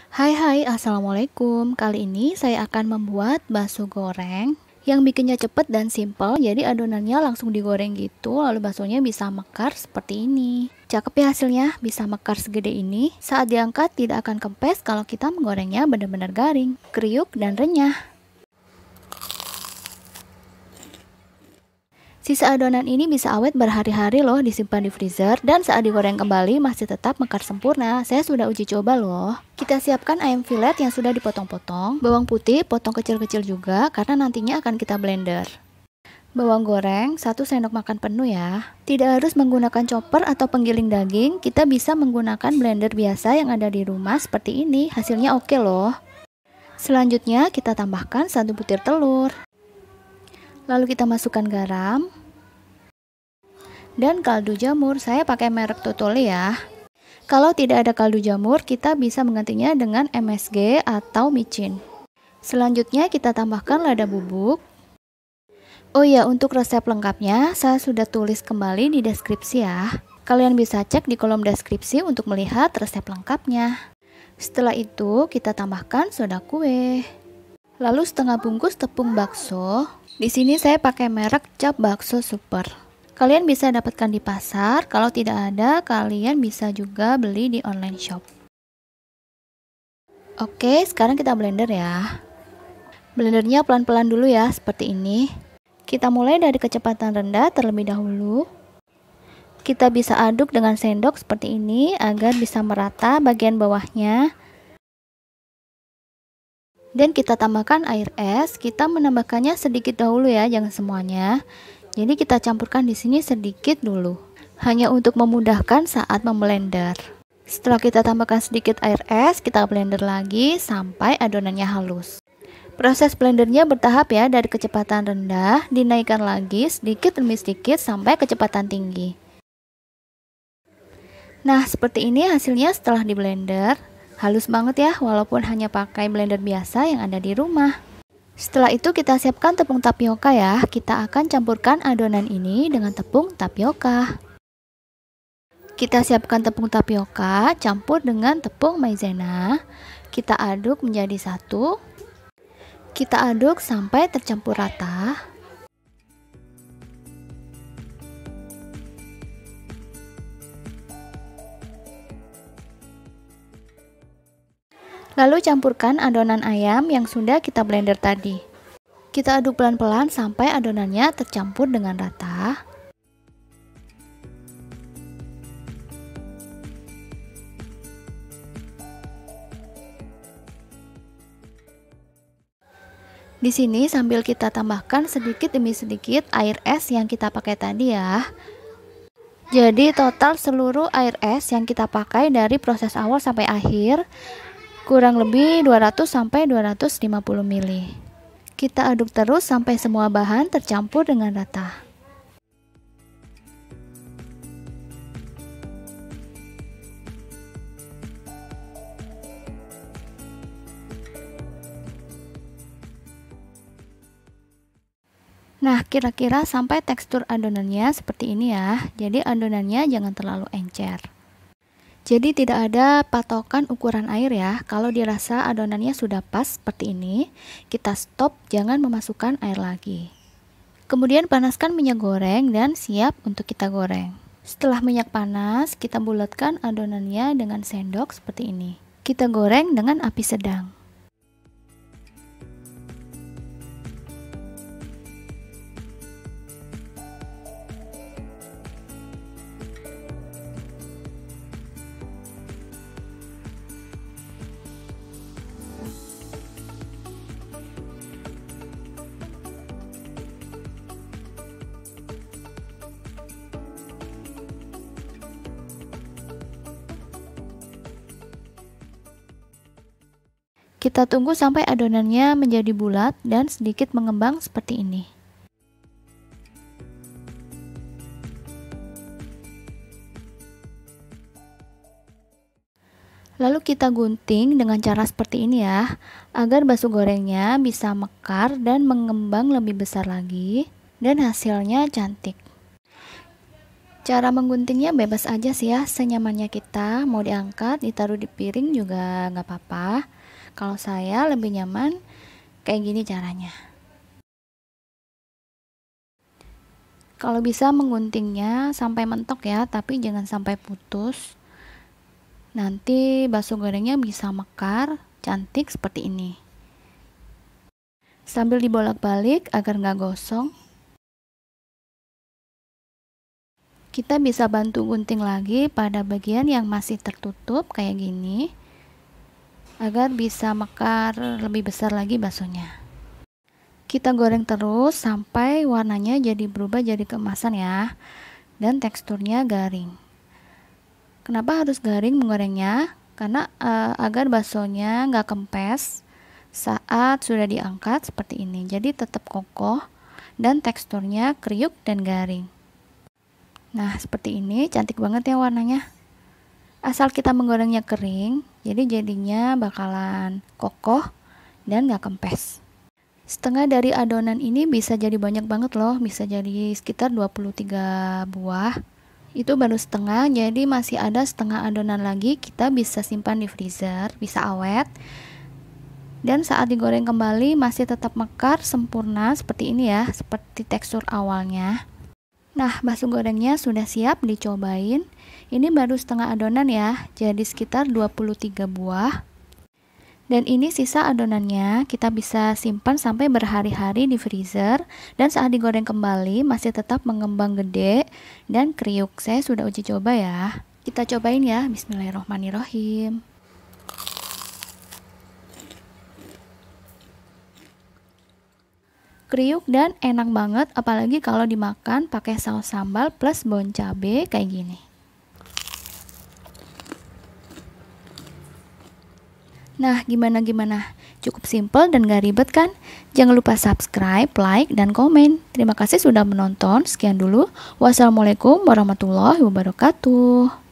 Hai, assalamualaikum. Kali ini saya akan membuat bakso goreng yang bikinnya cepet dan simple. Jadi adonannya langsung digoreng gitu, lalu baksonya bisa mekar seperti ini. Cakep ya hasilnya, bisa mekar segede ini. Saat diangkat tidak akan kempes kalau kita menggorengnya benar-benar garing, kriuk dan renyah. Sisa adonan ini bisa awet berhari-hari loh, disimpan di freezer, dan saat digoreng kembali masih tetap mekar sempurna. Saya sudah uji coba loh. Kita siapkan ayam filet yang sudah dipotong-potong, bawang putih potong kecil-kecil juga karena nantinya akan kita blender. Bawang goreng 1 sendok makan penuh ya. Tidak harus menggunakan chopper atau penggiling daging, kita bisa menggunakan blender biasa yang ada di rumah seperti ini, hasilnya oke loh. Selanjutnya kita tambahkan 1 butir telur. Lalu kita masukkan garam dan kaldu jamur. Saya pakai merek Totole ya. Kalau tidak ada kaldu jamur, kita bisa menggantinya dengan MSG atau micin. Selanjutnya kita tambahkan lada bubuk. Oh iya, untuk resep lengkapnya saya sudah tulis kembali di deskripsi ya. Kalian bisa cek di kolom deskripsi untuk melihat resep lengkapnya. Setelah itu kita tambahkan soda kue. Lalu setengah bungkus tepung bakso. Di sini saya pakai merek Cap Bakso Super. Kalian bisa dapatkan di pasar. Kalau tidak ada, kalian bisa juga beli di online shop. Oke, sekarang kita blender ya. Blendernya pelan-pelan dulu ya, seperti ini. Kita mulai dari kecepatan rendah terlebih dahulu. Kita bisa aduk dengan sendok seperti ini agar bisa merata bagian bawahnya. Dan kita tambahkan air es. Kita menambahkannya sedikit dahulu ya, jangan semuanya. Jadi kita campurkan di sini sedikit dulu, hanya untuk memudahkan saat memblender. Setelah kita tambahkan sedikit air es, kita blender lagi sampai adonannya halus. Proses blendernya bertahap ya, dari kecepatan rendah dinaikkan lagi sedikit demi sedikit sampai kecepatan tinggi. Nah, seperti ini hasilnya setelah di blender. Halus banget ya, walaupun hanya pakai blender biasa yang ada di rumah. Setelah itu kita siapkan tepung tapioka ya. Kita akan campurkan adonan ini dengan tepung tapioka. Kita siapkan tepung tapioka, campur dengan tepung maizena. Kita aduk menjadi satu. Kita aduk sampai tercampur rata. Lalu campurkan adonan ayam yang sudah kita blender tadi. Kita aduk pelan-pelan sampai adonannya tercampur dengan rata. Di sini sambil kita tambahkan sedikit demi sedikit air es yang kita pakai tadi ya. Jadi total seluruh air es yang kita pakai dari proses awal sampai akhir kurang lebih 200-250 ml. Kita aduk terus sampai semua bahan tercampur dengan rata. Nah, kira-kira sampai tekstur adonannya seperti ini ya. Jadi adonannya jangan terlalu encer. Jadi tidak ada patokan ukuran air ya. Kalau dirasa adonannya sudah pas seperti ini, kita stop, jangan memasukkan air lagi. Kemudian panaskan minyak goreng dan siap untuk kita goreng. Setelah minyak panas, kita bulatkan adonannya dengan sendok seperti ini. Kita goreng dengan api sedang. Kita tunggu sampai adonannya menjadi bulat dan sedikit mengembang seperti ini. Lalu kita gunting dengan cara seperti ini ya, agar bakso gorengnya bisa mekar dan mengembang lebih besar lagi dan hasilnya cantik. Cara mengguntingnya bebas aja sih ya, senyamannya kita. Mau diangkat, ditaruh di piring juga nggak apa-apa. Kalau saya lebih nyaman kayak gini caranya. Kalau bisa mengguntingnya sampai mentok ya, tapi jangan sampai putus. Nanti bakso gorengnya bisa mekar, cantik seperti ini. Sambil dibolak-balik agar nggak gosong. Kita bisa bantu gunting lagi pada bagian yang masih tertutup kayak gini, agar bisa mekar lebih besar lagi baksonya. Kita goreng terus sampai warnanya jadi berubah jadi keemasan ya, dan teksturnya garing. Kenapa harus garing menggorengnya? Karena agar baksonya nggak kempes saat sudah diangkat seperti ini. Jadi tetap kokoh dan teksturnya kriuk dan garing. Nah, seperti ini cantik banget ya warnanya. Asal kita menggorengnya kering, jadi jadinya bakalan kokoh dan nggak kempes. Setengah dari adonan ini bisa jadi banyak banget loh, bisa jadi sekitar 23 buah. Itu baru setengah, jadi masih ada setengah adonan lagi. Kita bisa simpan di freezer, bisa awet. Dan saat digoreng kembali masih tetap mekar sempurna seperti ini ya, seperti tekstur awalnya. Nah, bakso gorengnya sudah siap dicobain. Ini baru setengah adonan ya, jadi sekitar 23 buah. Dan ini sisa adonannya, kita bisa simpan sampai berhari-hari di freezer. Dan saat digoreng kembali masih tetap mengembang gede dan kriuk. Saya sudah uji coba ya. Kita cobain ya, bismillahirrohmanirrohim. Kriuk dan enak banget, apalagi kalau dimakan pakai saus sambal plus daun cabai kayak gini. Nah, gimana? Cukup simple dan gak ribet kan? Jangan lupa subscribe, like, dan komen. Terima kasih sudah menonton. Sekian dulu. Wassalamualaikum warahmatullahi wabarakatuh.